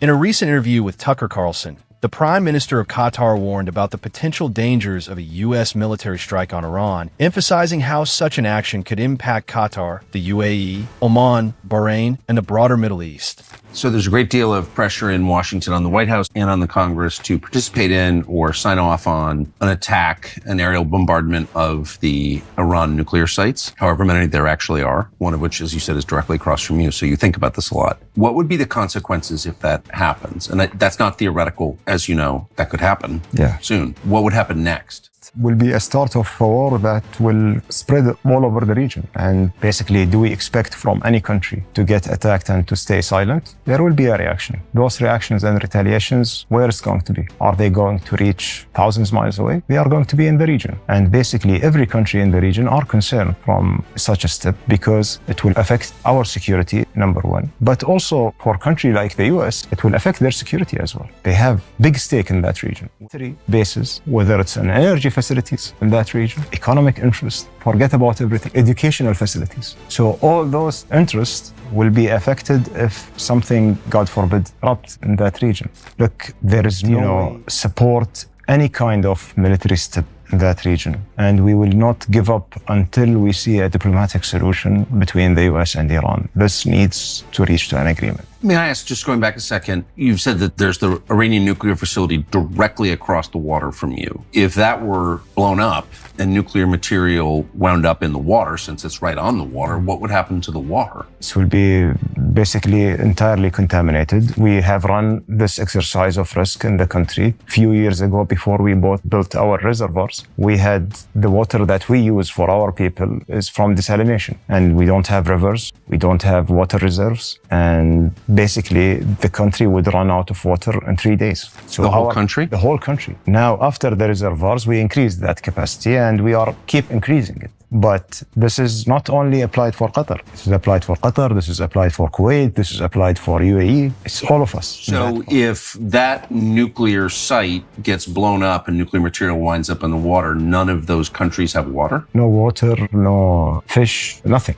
In a recent interview with Tucker Carlson, the Prime Minister of Qatar warned about the potential dangers of a U.S. military strike on Iran, emphasizing how such an action could impact Qatar, the UAE, Oman, Bahrain, and the broader Middle East. So there's a great deal of pressure in Washington on the White House and on the Congress to participate in or sign off on an attack, an aerial bombardment of the Iran nuclear sites, however many there actually are, one of which, as you said, is directly across from you. So you think about this a lot. What would be the consequences if that happens? And that's not theoretical, as you know, that could happen soon. What would happen next? Will be a start of a war that will spread all over the region. And basically, do we expect from any country to get attacked and to stay silent? There will be a reaction. Those reactions and retaliations, where it's going to be? Are they going to reach thousands of miles away? They are going to be in the region. And basically, every country in the region are concerned from such a step because it will affect our security, number one. But also for a country like the US, it will affect their security as well. They have big stake in that region. 3 bases, whether it's an energy facilities in that region, economic interest, forget about everything, educational facilities. So all those interests will be affected if something, God forbid, erupts in that region. Look, there is no support, any kind of military step in that region. And we will not give up until we see a diplomatic solution between the US and Iran. This needs to reach to an agreement. May I ask, just going back a second, you've said that there's the Iranian nuclear facility directly across the water from you. If that were blown up and nuclear material wound up in the water, since it's right on the water, what would happen to the water? This will be basically entirely contaminated. We have run this exercise of risk in the country. A few years ago, before we built our reservoirs, we had the water that we use for our people is from desalination. And we don't have rivers, we don't have water reserves, and basically, the country would run out of water in 3 days. So the whole country? The whole country. Now, after the reservoirs, we increased that capacity and we keep increasing it. But this is not only applied for Qatar. This is applied for Qatar, this is applied for Kuwait, this is applied for UAE. It's all of us. So if that nuclear site gets blown up and nuclear material winds up in the water, none of those countries have water? No water, no fish, nothing.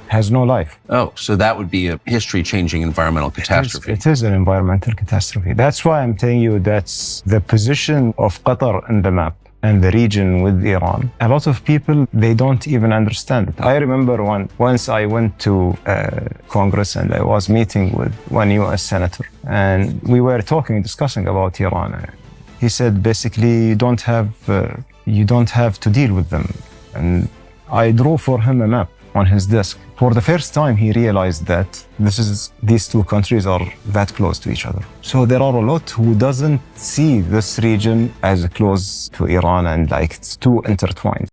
Has no life. Oh, so that would be a history-changing environmental catastrophe. It is an environmental catastrophe. That's why I'm telling you that's the position of Qatar in the map and the region with Iran. A lot of people, they don't even understand it. I remember once I went to Congress and I was meeting with one US senator and we were discussing about Iran. He said, basically, you don't have to deal with them. And I drew for him a map on his desk. For the first time, he realized that these two countries are that close to each other. So there are a lot who doesn't see this region as close to Iran and it's too intertwined.